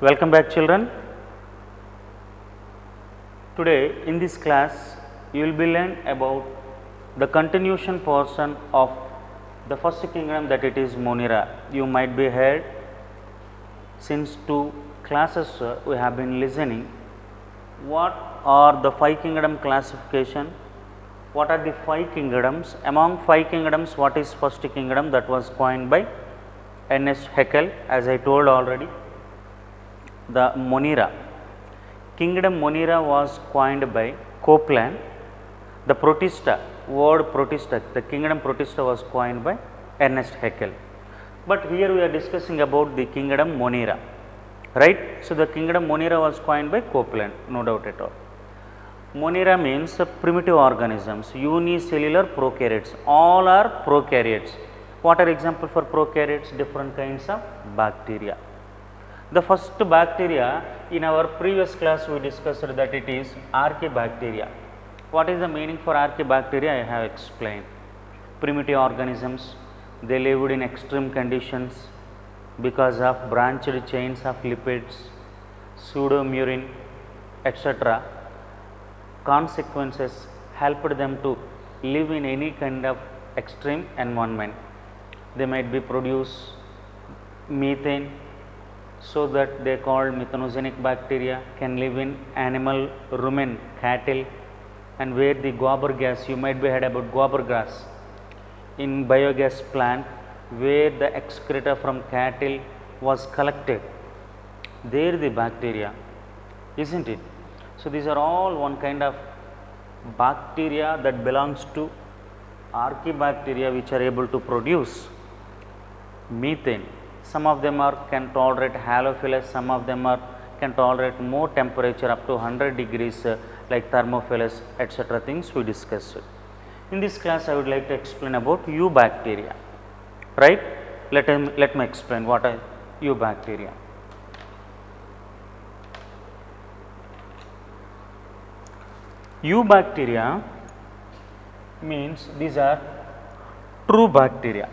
Welcome back, children. Today in this class you will be learn about the continuation portion of the first kingdom, that it is Monera. You might be heard since two classes we have been listening what are the five kingdom classification, what are the five kingdoms. Among five kingdoms, what is first kingdom? That was coined by Ernest Haeckel, as I told already. The Monera, kingdom Monera was coined by Copeland. The Protista, word Protista, the kingdom Protista was coined by Ernest Haeckel. But here we are discussing about the kingdom Monera, right? So the kingdom Monera was coined by Copeland, no doubt at all. Monera means primitive organisms, unicellular prokaryotes, all are prokaryotes. What are example for prokaryotes? Different kinds of bacteria. The first bacteria, in our previous class we discussed that it is Archaebacteria. What is the meaning for Archaebacteria? I have explained. Primitive organisms, they lived in extreme conditions because of branched chains of lipids, pseudomurine, etc. Consequences helped them to live in any kind of extreme environment. They might be produce methane, so that they called methanogenic bacteria, can live in animal rumen, cattle, and where the gobar gas, you might be heard about gobar gas in biogas plant, where the excreta from cattle was collected, there the bacteria, isn't it? So these are all one kind of bacteria that belongs to Archaebacteria, which are able to produce methane. Some of them can tolerate halophilus, some of them can tolerate more temperature up to 100 degrees like thermophilus, etc. things we discussed. In this class I would like to explain about eubacteria, right? Let me explain what are eubacteria. Eubacteria means these are true bacteria.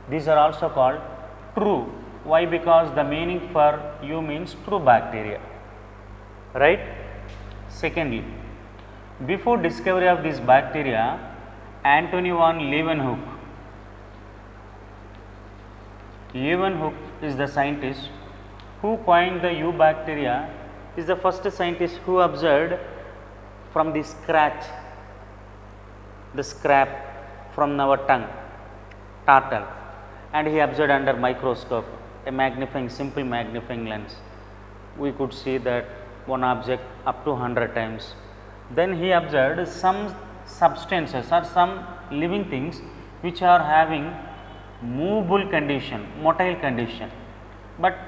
These are also called true. Why? Because the meaning for eu means true bacteria, right? Secondly, before discovery of this bacteria, Antony van Leeuwenhoek is the scientist who coined the eubacteria, is the first scientist who observed from the scratch, the scrap from our tongue, turtle, and he observed under microscope, a magnifying, simple magnifying lens. We could see that one object up to 100 times. Then he observed some substances or some living things which are having movable condition, motile condition, but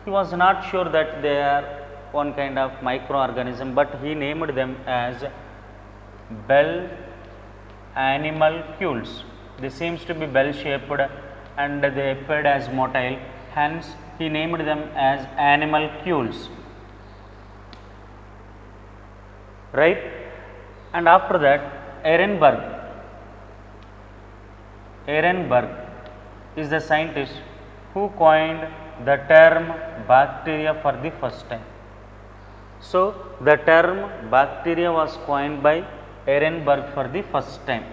he was not sure that they are one kind of microorganism, but he named them as bell animalcules. They seems to be bell shaped and they appeared as motile, hence he named them as animalcules, right? And after that, Ehrenberg is the scientist who coined the term bacteria for the first time. So the term bacteria was coined by Ehrenberg for the first time,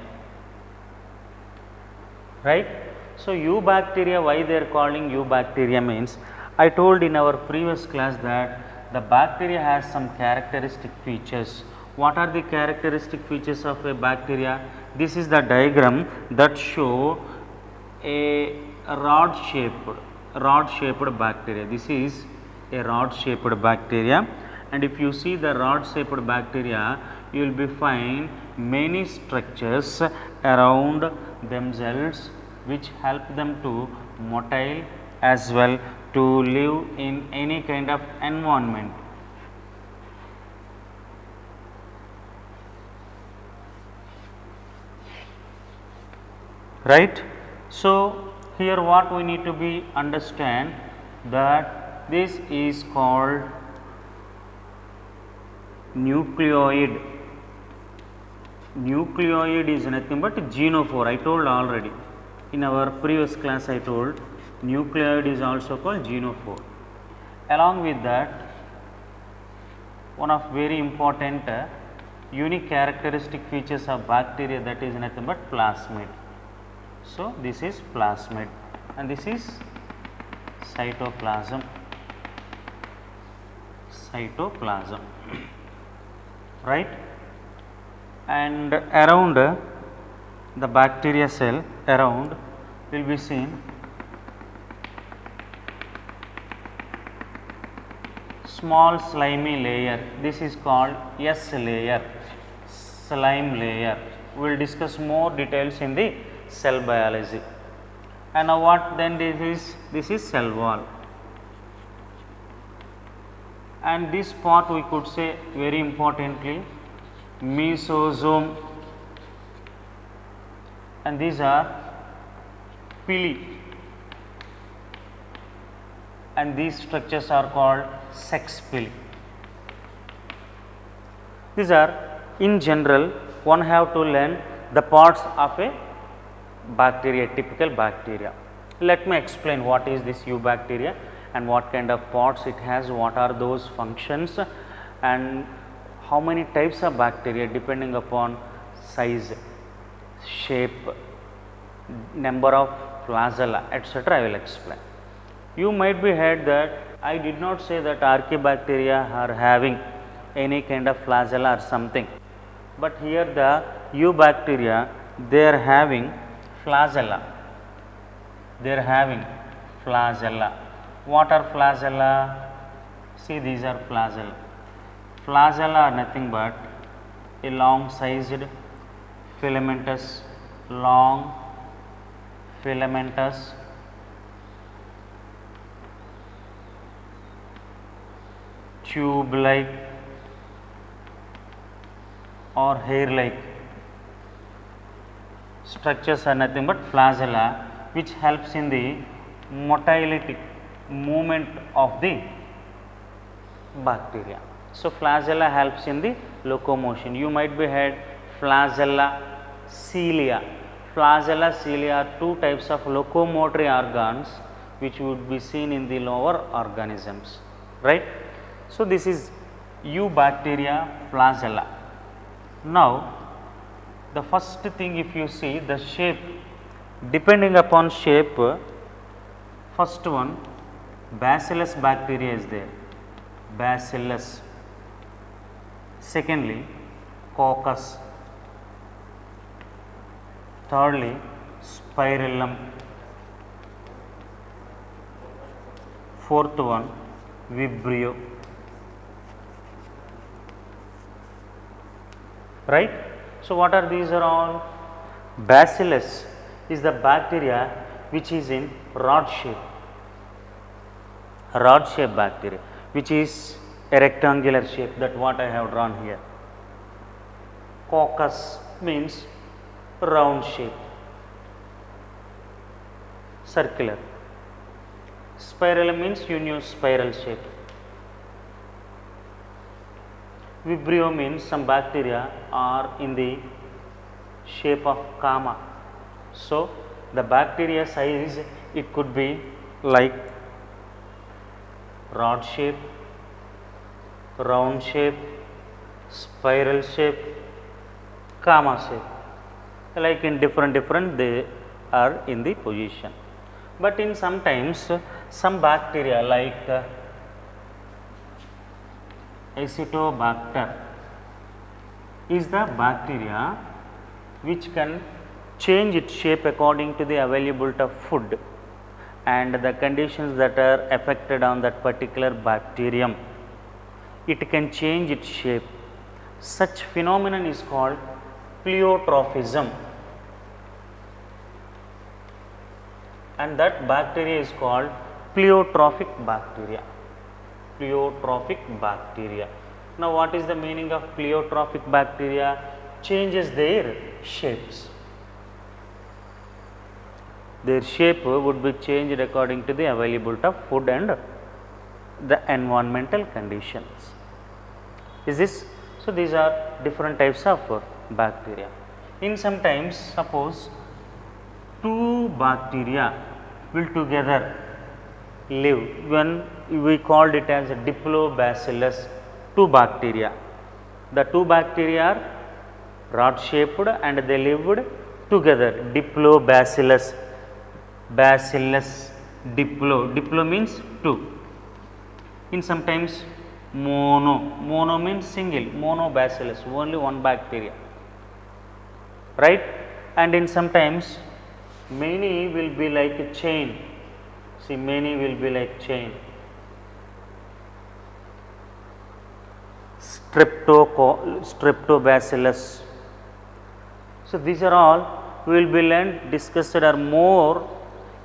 right? So eubacteria, why they are calling eubacteria means, I told in our previous class that the bacteria has some characteristic features. What are the characteristic features of a bacteria? This is the diagram that show a rod shaped bacteria. This is a rod shaped bacteria, and if you see the rod shaped bacteria, you will be find many structures around themselves which help them to motile as well to live in any kind of environment. Right? So here what we need to be understand that this is called nucleoid. Nucleoid is nothing but genophore. I told already in our previous class, I told nucleoid is also called genophore. along with that, one of very important unique characteristic features of bacteria, that is nothing but plasmid. So, this is plasmid and this is cytoplasm, right, and around the bacteria cell around will be seen small slimy layer. This is called S layer, slime layer. We will discuss more details in the cell biology. And now what then this is cell wall, and this part we could say very importantly mesosome, and these are pili, and these structures are called sex pili. These are in general one have to learn the parts of a bacteria, typical bacteria. Let me explain what is this eubacteria and what kind of parts it has, what are those functions, and how many types of bacteria depending upon size, shape, number of flagella, etc. I will explain. You might be heard that I did not say that archaebacteria are having any kind of flagella or something, but here the eubacteria they are having flagella. They are having flagella. What are flagella? See, these are flagella. Flagella are nothing but a long sized filamentous, long filamentous tube like or hair like structures are nothing but flagella, which helps in the motility, movement of the bacteria. So, flagella helps in the locomotion. You might be heard flagella cilia. Flagella cilia are two types of locomotory organs which would be seen in the lower organisms, right. So, this is eubacteria flagella. Now, the first thing, if you see the shape, depending upon shape, first one bacillus bacteria is there, bacillus. Secondly, coccus. Thirdly, spirillum. Fourth one, vibrio. Right? So, what are these are all? Bacillus is the bacteria which is in rod shape bacteria, which is a rectangular shape, that what I have drawn here. Coccus means round shape, circular. Spirillum means spiral shape. Vibrio means some bacteria are in the shape of comma. So, the bacteria size, it could be like rod shape, round shape, spiral shape, comma shape, like in different they are in the position. But in sometimes some bacteria like Acetobacter is the bacteria which can change its shape according to the availability of food and the conditions that are affected on that particular bacterium. It can change its shape. Such phenomenon is called pleiotropism, and that bacteria is called pleiotropic bacteria. Pleiotropic bacteria. Now, what is the meaning of pleiotropic bacteria? Changes their shapes. Their shape would be changed according to the availability of food and the environmental conditions. Is this? So, these are different types of bacteria. In sometimes, suppose two bacteria will together live. When we called it as Diplobacillus, two bacteria. The two bacteria are rod shaped and they lived together. Diplobacillus, bacillus, diplo means two. In sometimes mono means single, monobacillus, only one bacteria, right? And in sometimes many will be like a chain. See, many will be like chain. Streptobacillus. So these are all will be learned, discussed or more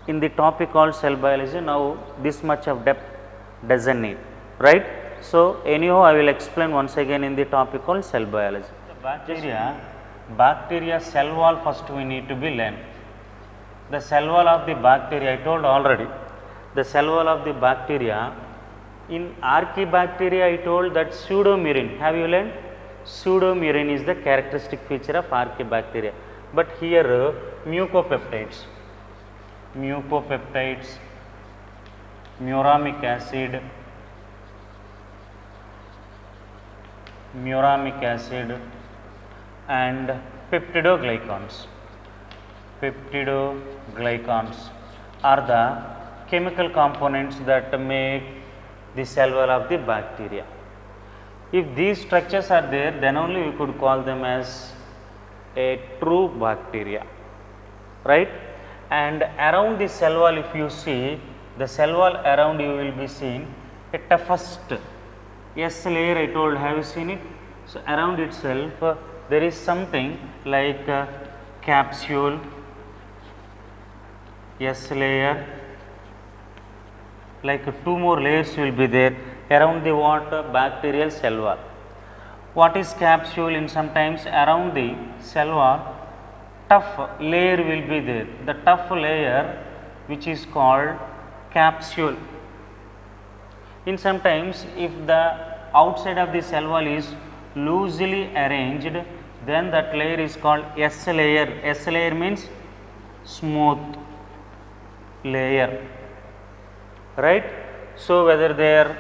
in the topic called cell biology. Now this much of depth doesn't need, right? So anyhow I will explain once again in the topic called cell biology. The bacteria cell wall first we need to be learned. The cell wall of the bacteria, I told already, the cell wall of the bacteria, in Archaebacteria I told that pseudomurine, have you learned? Pseudomurine is the characteristic feature of Archaebacteria, but here mucopeptides, muramic acid, and peptidoglycans are the chemical components that make the cell wall of the bacteria. If these structures are there, then only we could call them as a true bacteria, right? And around the cell wall, if you see the cell wall around, you will be seeing a toughest S layer. I told, have you seen it? So around itself there is something like capsule, S layer, like two more layers will be there around the what bacterial cell wall. What is capsule? In sometimes around the cell wall, tough layer will be there. The tough layer which is called capsule. In sometimes if the outside of the cell wall is loosely arranged, then that layer is called S layer. S layer means smooth layer, right? So whether they are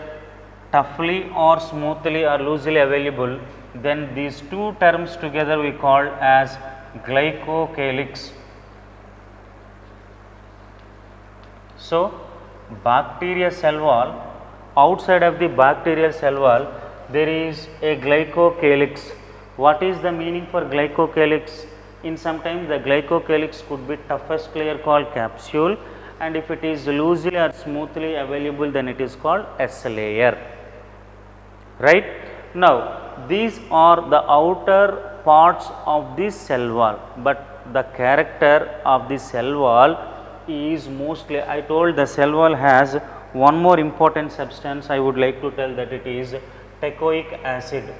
toughly or smoothly or loosely available, then these two terms together we call as glycocalyx. So bacteria cell wall, outside of the bacterial cell wall there is a glycocalyx. What is the meaning for glycocalyx? In sometimes the glycocalyx could be toughest layer called capsule, and if it is loosely or smoothly available, then it is called S layer, right? Now these are the outer parts of the cell wall, but the character of the cell wall is mostly, I told the cell wall has one more important substance. I would like to tell that it is teichoic acid.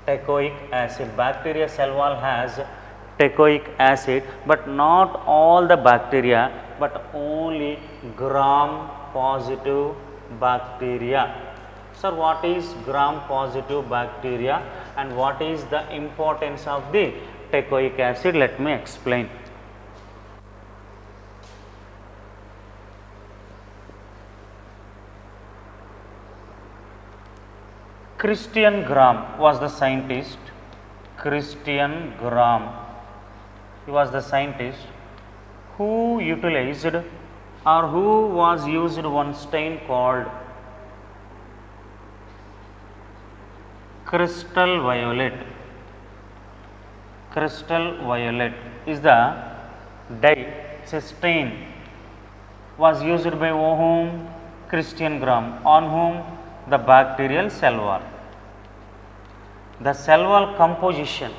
Teichoic acid. Bacteria cell wall has teichoic acid, but not all the bacteria, but only gram positive bacteria. Sir, what is gram positive bacteria and what is the importance of the teichoic acid? Let me explain. Christian Gram was the scientist. Christian Gram, he was the scientist who utilized or who was used one stain called crystal violet. Crystal violet is the dye, it's a stain, was used by whom? Christian Gram. On whom? The bacterial cell wall. The cell wall composition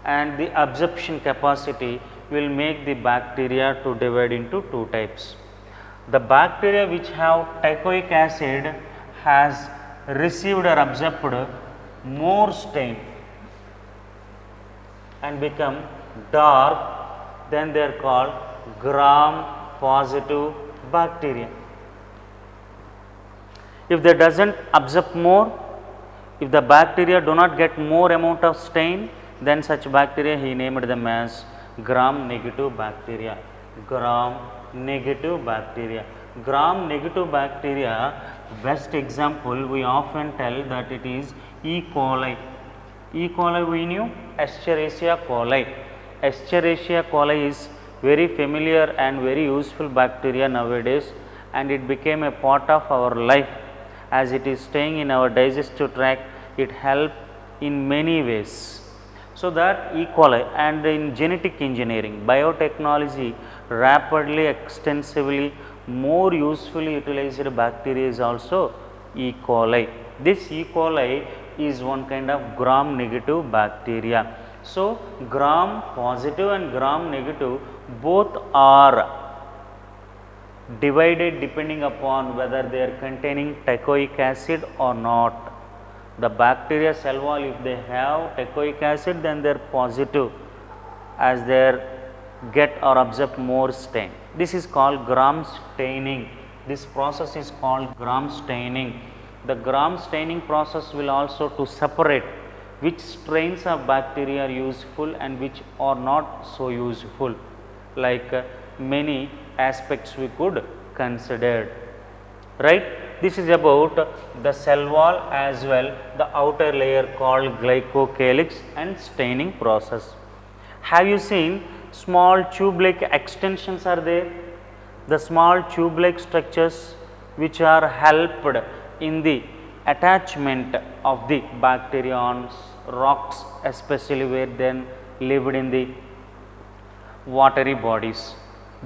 and the absorption capacity will make the bacteria to divide into two types. The bacteria which have teichoic acid has received or absorbed more stain and become dark, then they are called gram positive bacteria. If they doesn't absorb more, if the bacteria do not get more amount of stain, then such bacteria he named them as gram negative bacteria. Gram negative bacteria. Gram negative bacteria, best example we often tell that it is E. coli. E. coli we knew, Escherichia coli. Escherichia coli is very familiar and very useful bacteria nowadays, and it became a part of our life as it is staying in our digestive tract. It helps in many ways. So, that E. coli, and in genetic engineering, biotechnology rapidly, extensively, more usefully utilized bacteria is also E. coli. This E. coli is one kind of gram negative bacteria. So, gram positive and gram negative both are divided depending upon whether they are containing teichoic acid or not. The bacteria cell wall, if they have teichoic acid, then they are positive as they get or absorb more stain. This is called gram staining. This process is called gram staining. The gram staining process will also to separate which strains of bacteria are useful and which are not so useful, like many aspects we could consider, right. This is about the cell wall as well, the outer layer called glycocalyx and staining process. Have you seen small tube-like extensions are there? The small tube-like structures which are helped in the attachment of the bacteria on rocks, especially where then lived in the watery bodies.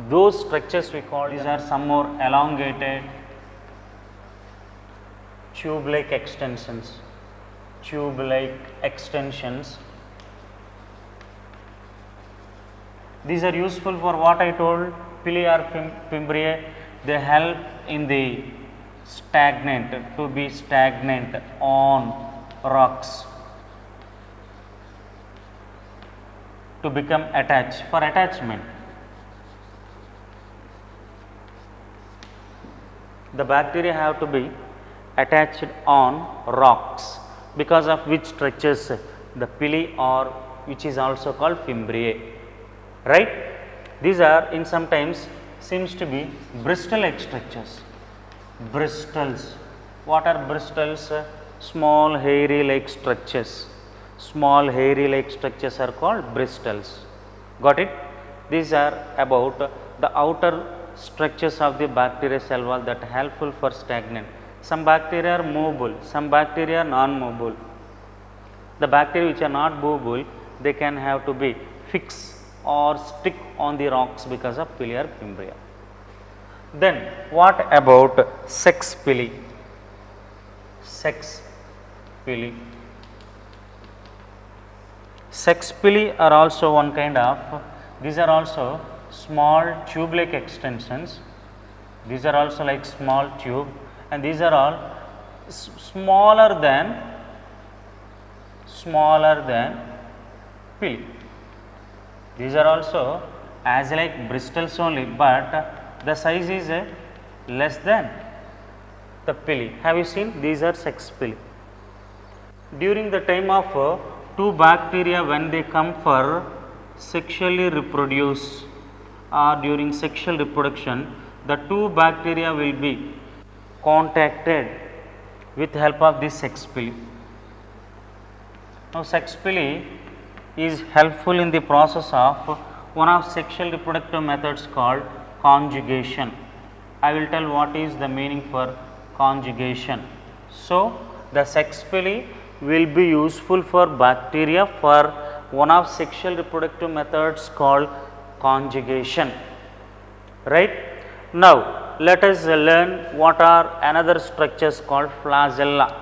Those structures we call, these are some more elongated tube-like extensions, tube-like extensions. These are useful for what I told, pili or fimbriae. They help in the stagnant, to be stagnant on rocks, to become attached, for attachment. The bacteria have to be attached on rocks, because of which structures the pili or which is also called fimbriae, right. These are in sometimes seems to be bristle-like structures. Bristles, what are bristles? Small hairy like structures. Small hairy like structures are called bristles. Got it? These are about the outer structures of the bacteria cell wall that are helpful for stagnant. Some bacteria are movable, some bacteria are non-movable. The bacteria which are not movable, they can have to be fixed or stick on the rocks because of pili or fimbriae. Then what about sex pili? Sex pili. Sex pili are also one kind of, these are also small tube-like extensions. These are also like small tube, and these are all smaller than pili. These are also as like bristles only, but the size is less than the pili. Have you seen? These are sex pili. During the time of two bacteria, when they come for sexually reproduce or during sexual reproduction, the two bacteria will be contacted with help of this sex pili. Now, sex pili is helpful in the process of one of sexual reproductive methods called conjugation. I will tell what is the meaning for conjugation. So, the sex pili will be useful for bacteria for one of sexual reproductive methods called conjugation, right. Now, let us learn what are another structures called flagella.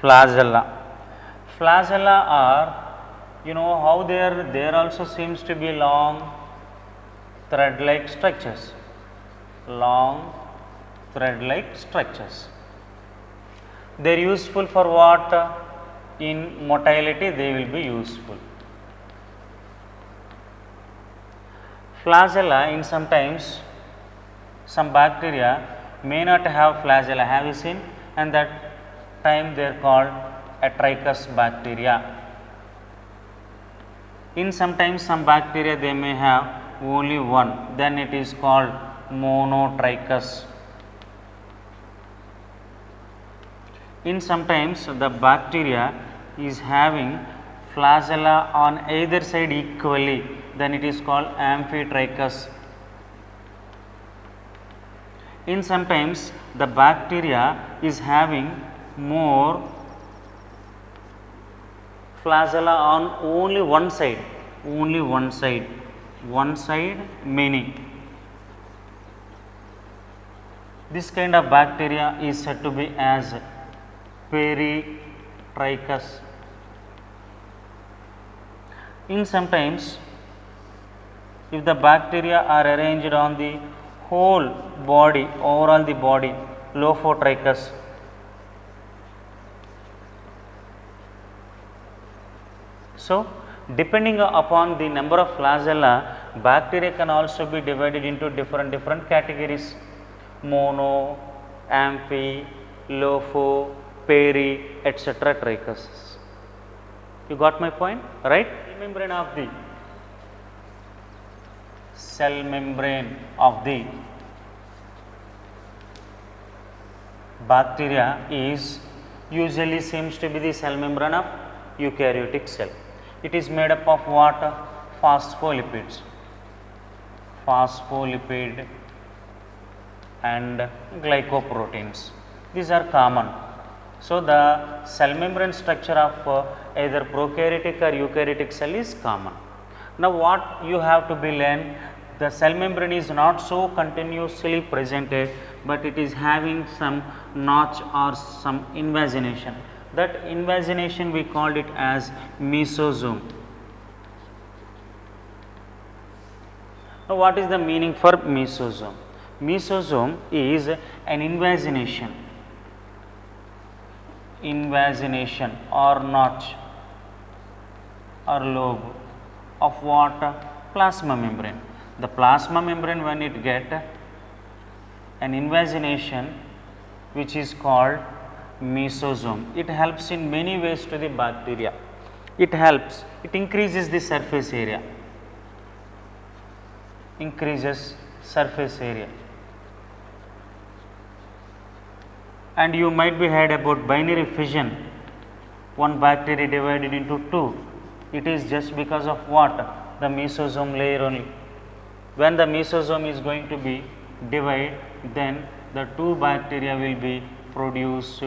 Flagella. Flagella are, you know how they are, there also seems to be long thread-like structures, long thread-like structures. They are useful for what? In motility they will be useful. Flagella, in sometimes some bacteria may not have flagella, have you seen? And that time they are called Atricus bacteria. In sometimes some bacteria they may have only one, then it is called monotrichous. In sometimes the bacteria is having flagella on either side equally, then it is called amphitrichous. In sometimes the bacteria is having more flagella on only one side, one side many. This kind of bacteria is said to be as peritrichous. In sometimes if the bacteria are arranged on the whole body, overall the body, lophotrichous. So, depending upon the number of flagella, bacteria can also be divided into different categories: mono, amphi, lopho, peri, etc. trichous. You got my point, right? Cell membrane of the bacteria is usually seems to be the cell membrane of eukaryotic cell. It is made up of what? Phospholipid and glycoproteins. These are common. So, the cell membrane structure of either prokaryotic or eukaryotic cell is common. Now, what you have to be learned, the cell membrane is not so continuously presented, but it is having some notch or some invagination. That invagination we called it as mesosome. Now, what is the meaning for mesosome? Mesosome is an invagination or notch or lobe of what? Plasma membrane. The plasma membrane, when it get an invagination which is called mesosome, it helps in many ways to the bacteria. It increases the surface area, and you might be heard about binary fission, one bacteria divided into two. It is just because of what? The mesosome layer only. When the mesosome is going to be divided, then the two bacteria will be produced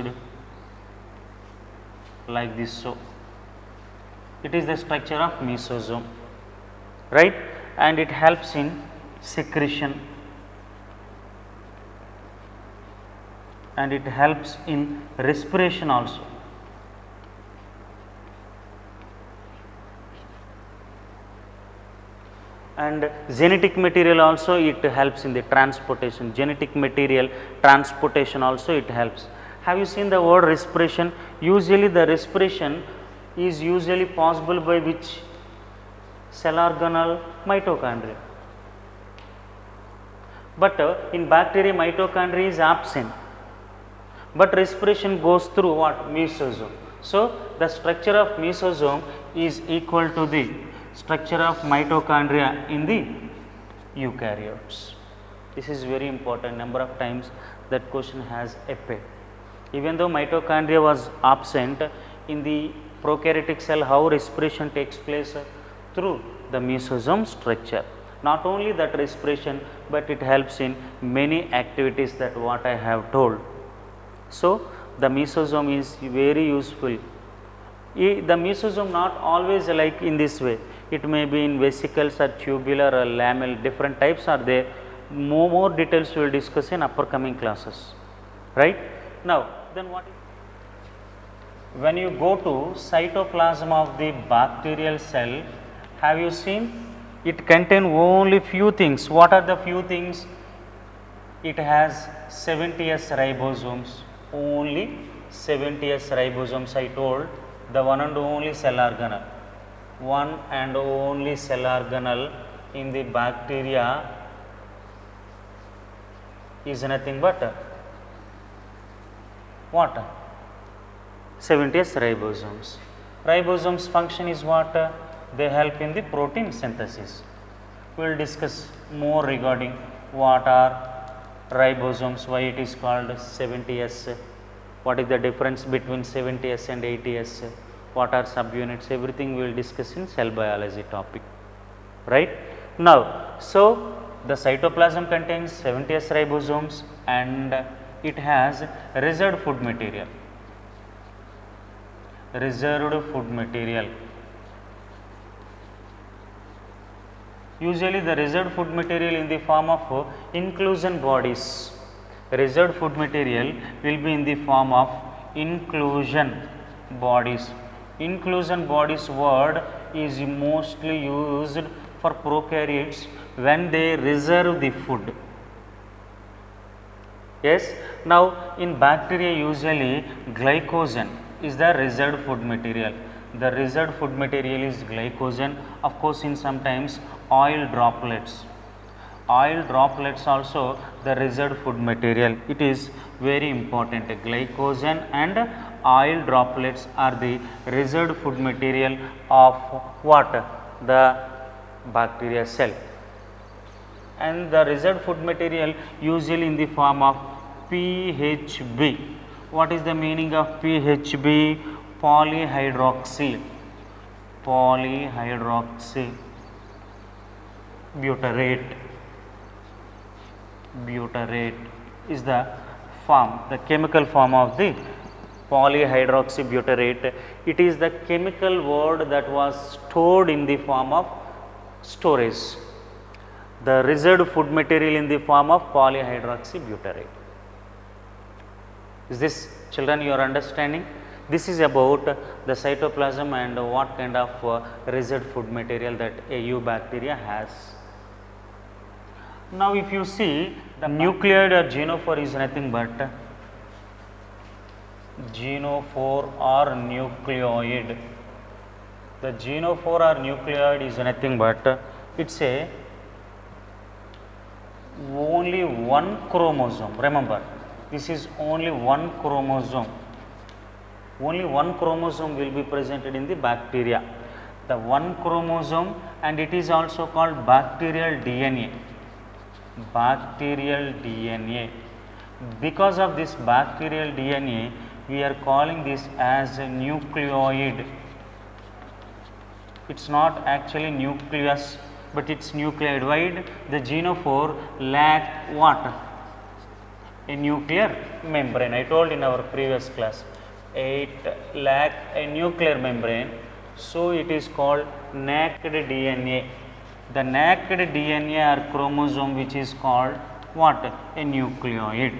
like this. So, it is the structure of mesosome, right? And it helps in secretion, and it helps in respiration also. And genetic material also it helps in the transportation, also it helps. Have you seen the word respiration? Usually the respiration is usually possible by which cell organelle? Mitochondria. But in bacteria mitochondria is absent, but respiration goes through what? Mesosome. So, the structure of mesosome is equal to the structure of mitochondria in the eukaryotes. This is very important. Number of times that question has appeared. Even though mitochondria was absent in the prokaryotic cell, how respiration takes place? Through the mesosome structure. Not only that respiration, but it helps in many activities that what I have told. So, the mesosome is very useful. The mesosome not always like in this way. It may be in vesicles or tubular or lamel, different types are there. More details we will discuss in upcoming classes, right? Now, then what? When you go to cytoplasm of the bacterial cell, have you seen? It contains only few things. What are the few things? It has 70S ribosomes, only 70S ribosomes. I told the one and only cell organelle. One and only cell organelle in the bacteria is nothing but what? 70S ribosomes. Ribosomes function is what? they help in the protein synthesis. We will discuss more regarding what are ribosomes, why it is called 70S, what is the difference between 70S and 80S, what are subunits, everything we will discuss in cell biology topic, right. Now, so the cytoplasm contains 70S ribosomes and it has reserved food material. Reserved food material. Usually the reserved food material in the form of inclusion bodies. Reserved food material will be in the form of inclusion bodies. Inclusion bodies word is mostly used for prokaryotes when they reserve the food. Yes. Now, in bacteria usually glycogen is the reserved food material. The reserved food material is glycogen, of course in sometimes oil droplets. Oil droplets also the reserved food material. It is very important. Glycogen and oil droplets are the reserved food material of what? The bacteria cell. And the reserved food material usually in the form of PHB. What is the meaning of PHB? Polyhydroxy. Polyhydroxy butyrate. Butyrate is the form, the chemical form of the polyhydroxy butyrate. It is the chemical word that was stored in the form of storage. The reserved food material in the form of polyhydroxy butyrate. Is this, children, you are understanding? This is about the cytoplasm and what kind of reserved food material that a eubacteria has. Now, if you see the nucleoid or genophore is nothing but genophore or nucleoid. The genophore or nucleoid is nothing but it's a only one chromosome. Remember, this is only one chromosome. Only one chromosome will be presented in the bacteria. The one chromosome, and it is also called bacterial DNA. Bacterial DNA. Because of this bacterial DNA, we are calling this as a nucleoid. It's not actually nucleus, but it's nucleoid. Why? The genophore lack what? A nuclear membrane. I told in our previous class, it lack a nuclear membrane, so it is called naked DNA. The naked DNA or chromosome which is called what? A nucleoid,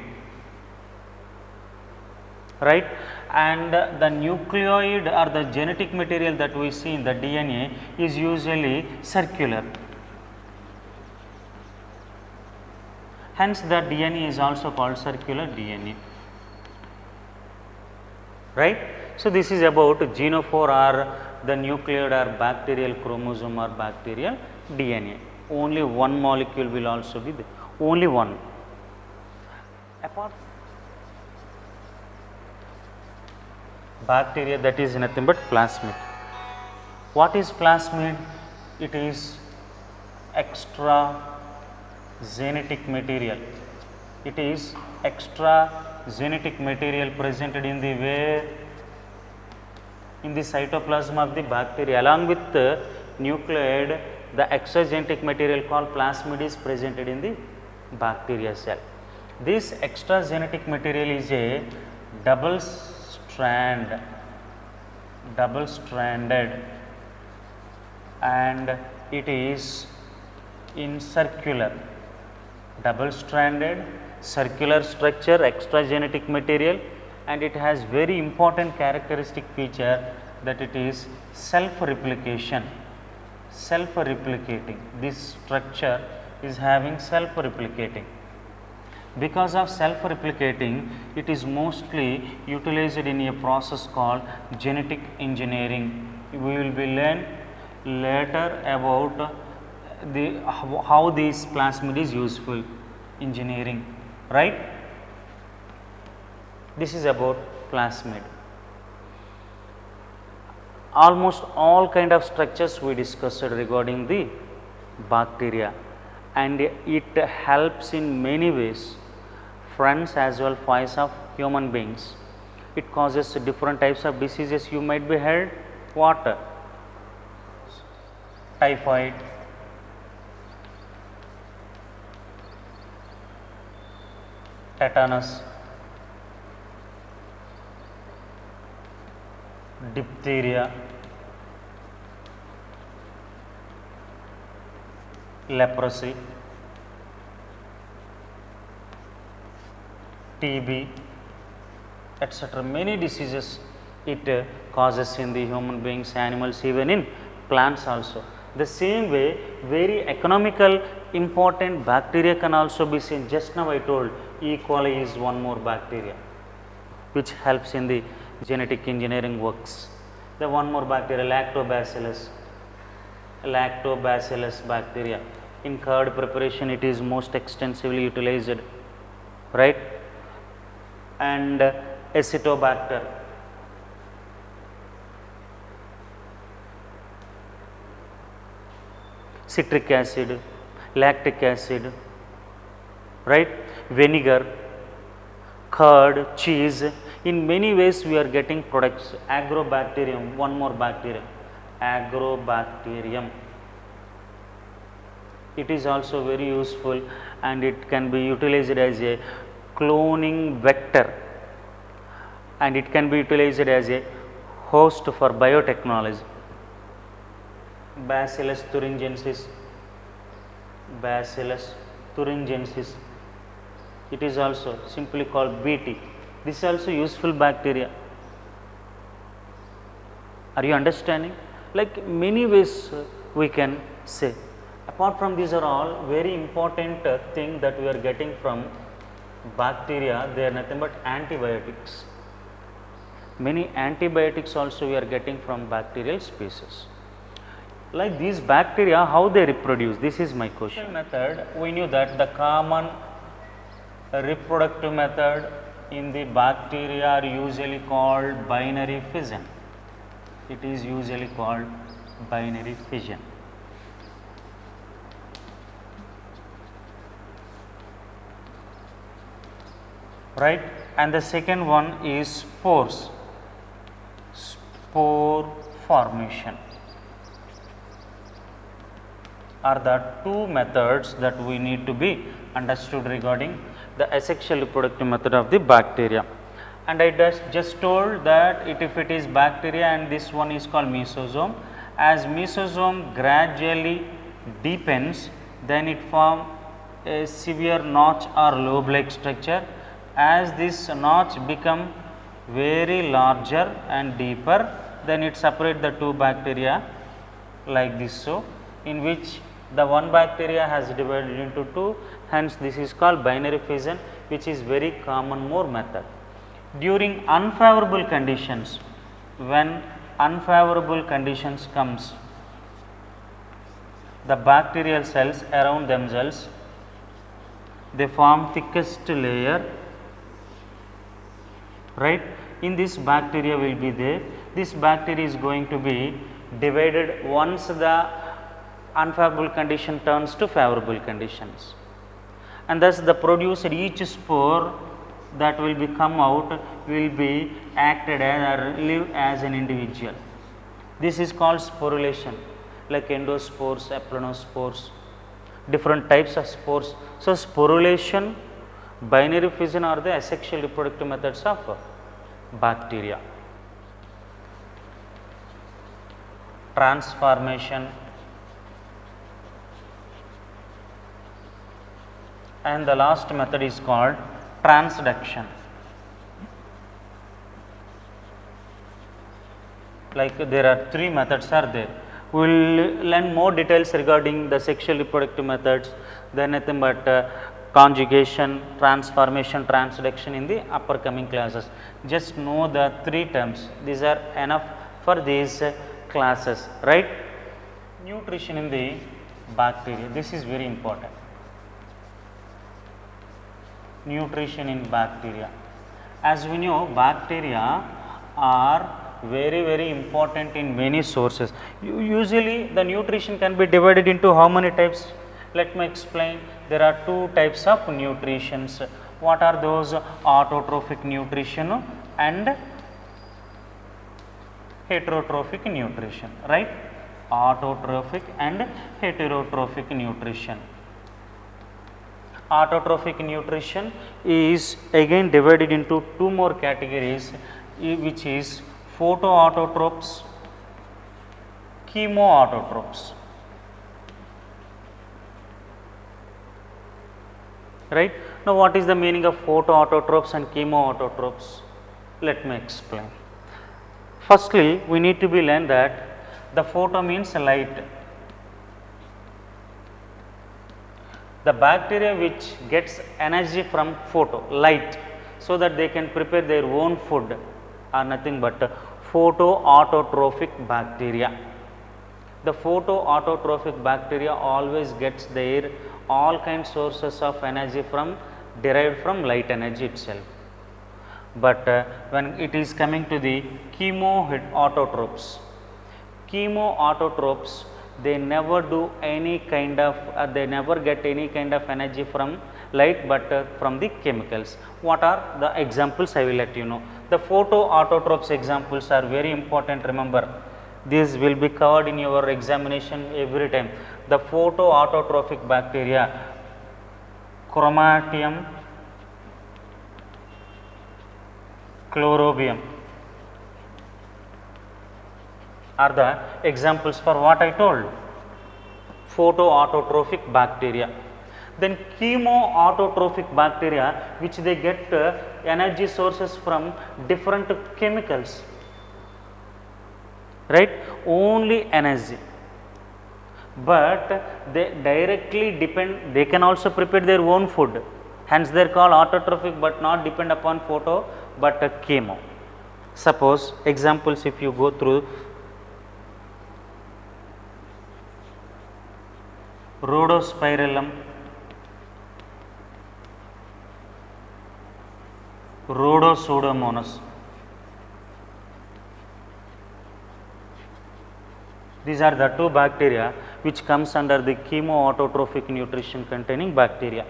right. And the nucleoid or the genetic material that we see in the DNA is usually circular. Hence, the DNA is also called circular DNA, right. So, this is about genophore or the nucleoid or bacterial chromosome or bacterial DNA. Only one molecule will also be there, only one. Apart bacteria, that is nothing but plasmid. What is plasmid? It is extra genetic material. It is extra genetic material presented in the where? In the cytoplasm of the bacteria. Along with the nucleoid, the extragenetic material called plasmid is presented in the bacteria cell. This extragenetic material is a double stranded, and it is in circular, double stranded, circular structure, extragenetic material, and it has very important characteristic feature that it is self-replication, self-replicating. This structure is having self-replicating. Because of self-replicating, it is mostly utilized in a process called genetic engineering. We will be learn later about the how this plasmid is useful, engineering, right. This is about plasmid. almost all kind of structures we discussed regarding the bacteria, and it helps in many ways, friends as well foes of human beings. It causes different types of diseases. You might be heard what? Typhoid, tetanus, diphtheria, leprosy, TB, etc. Many diseases it causes in the human beings, animals, even in plants also. The same way, very economical important bacteria can also be seen. Just now I told E. coli is one more bacteria which helps in the genetic engineering works. The one more bacteria, lactobacillus bacteria. In curd preparation it is most extensively utilized, right? And Acetobacter, citric acid, lactic acid, right? Vinegar, curd, cheese. In many ways we are getting products. Agrobacterium, one more bacterium, Agrobacterium. It is also very useful and it can be utilized as a cloning vector, and it can be utilized as a host for biotechnology. Bacillus thuringiensis, it is also simply called BT. This is also useful bacteria. Are you understanding? Like many ways we can say. Apart from these are all very important thing that we are getting from bacteria, they are nothing but antibiotics. Many antibiotics also we are getting from bacterial species. Like these bacteria, how they reproduce? This is my question. Method, we knew that the common reproductive method in the bacteria are usually called binary fission. It is usually called binary fission. Right, and the second one is spores, spore formation are the two methods that we need to be understood regarding the asexual reproductive method of the bacteria. And I just told that if it is bacteria and this one is called mesosome, as mesosome gradually deepens, then it forms a severe notch or lobe like structure. As this notch become very larger and deeper, then it separate the two bacteria like this, so in which the one bacteria has divided into two, hence this is called binary fission, which is very common more method. During unfavorable conditions, when unfavorable conditions comes, the bacterial cells around themselves, they form thickest layer, right? In this bacteria will be there. This bacteria is going to be divided once the unfavorable condition turns to favorable conditions, and thus the produced each spore that will be come out will be acted as or live as an individual. This is called sporulation, like endospores, aplanospores, different types of spores. So sporulation, binary fission are the asexual reproductive methods of bacteria. Transformation, and the last method is called transduction. Like there are three methods are there. We will learn more details regarding the sexual reproductive methods, then nothing but conjugation, transformation, transduction in the upper coming classes. Just know the three terms, these are enough for these classes, right? Nutrition in the bacteria, this is very important. Nutrition in bacteria. As we know, bacteria are very important in many sources. Usually the nutrition can be divided into how many types? Let me explain. There are two types of nutritions. What are those? Autotrophic nutrition and heterotrophic nutrition, right? Autotrophic and heterotrophic nutrition. Autotrophic nutrition is again divided into two more categories, which is photoautotrophs, chemoautotrophs, right? Now, what is the meaning of photoautotrophs and chemoautotrophs? Let me explain. Firstly, we need to be learned that the photo means light. The bacteria which gets energy from photo, light, so that they can prepare their own food are nothing but photoautotrophic bacteria. The photoautotrophic bacteria always gets their all kinds sources of energy from derived from light energy itself. But when it is coming to the chemoautotrophs, they never do any kind of they never get any kind of energy from light, but from the chemicals. What are the examples? I will let you know. The photoautotrophs examples are very important. Remember, this will be covered in your examination every time. The photoautotrophic bacteria, Chromatium, Chlorobium are the examples for what I told, photoautotrophic bacteria. Then chemoautotrophic bacteria, which they get energy sources from different chemicals, right? Only energy, but they directly depend, they can also prepare their own food, hence they are called autotrophic, but not depend upon photo but chemo. Suppose examples, if you go through, Rhodospirillum, Rhodopseudomonas. These are the two bacteria which comes under the chemoautotrophic nutrition containing bacteria.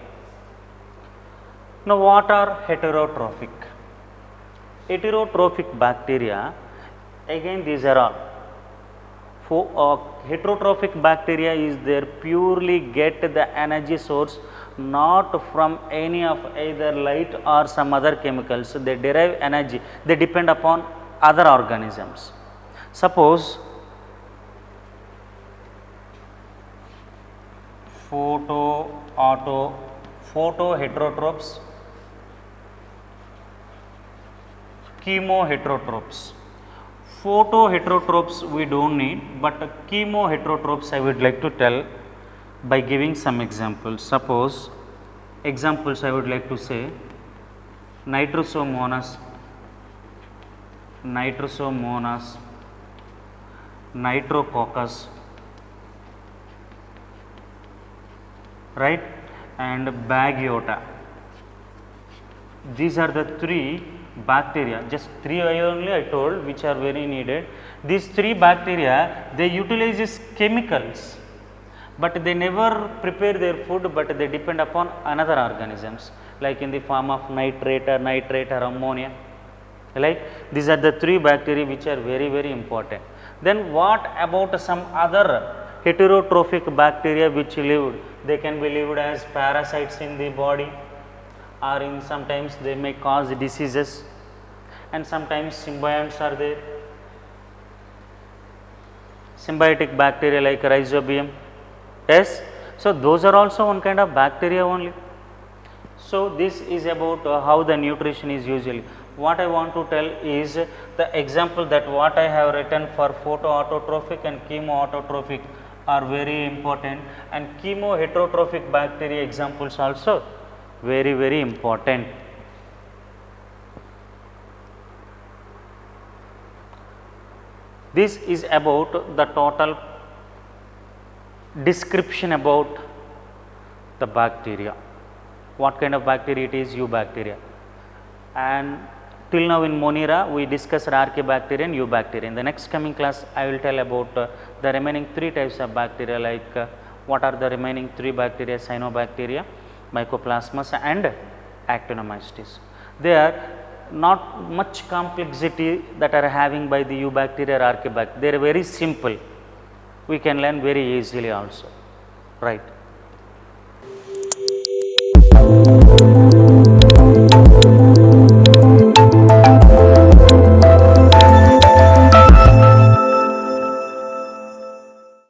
Now, what are heterotrophic? Heterotrophic bacteria, again these are all. Heterotrophic bacteria is there purely get the energy source not from any of either light or some other chemicals. They derive energy, they depend upon other organisms. Suppose photoheterotrophs, chemoheterotrophs. Photoheterotrophs we do not need, but chemoheterotrophs I would like to tell by giving some examples. Suppose examples I would like to say Nitrosomonas, Nitrococcus, right, and Bagiota. These are the three bacteria, just three only I told, which are very needed. These three bacteria, they utilizes chemicals, but they never prepare their food, but they depend upon another organisms, like in the form of nitrate or ammonia. Like these are the three bacteria which are very important. Then what about some other heterotrophic bacteria which lived? They can be lived as parasites in the body, or in sometimes they may cause diseases, and sometimes symbionts are there. Symbiotic bacteria like Rhizobium, yes. So those are also one kind of bacteria only. So this is about how the nutrition is usually. What I want to tell is the example that what I have written for photoautotrophic and chemoautotrophic are very important, and chemoheterotrophic bacteria examples also very important. This is about the total description about the bacteria. What kind of bacteria it is? Eubacteria. And Till now in Monera we discussed Archaebacteria and Eubacteria. In the next coming class I will tell about the remaining 3 types of bacteria, like what are the remaining 3 bacteria: Cyanobacteria, Mycoplasma and Actinomycetes. They are not much complexity that are having by the Eubacteria or Archaebacteria. They are very simple, we can learn very easily also, right.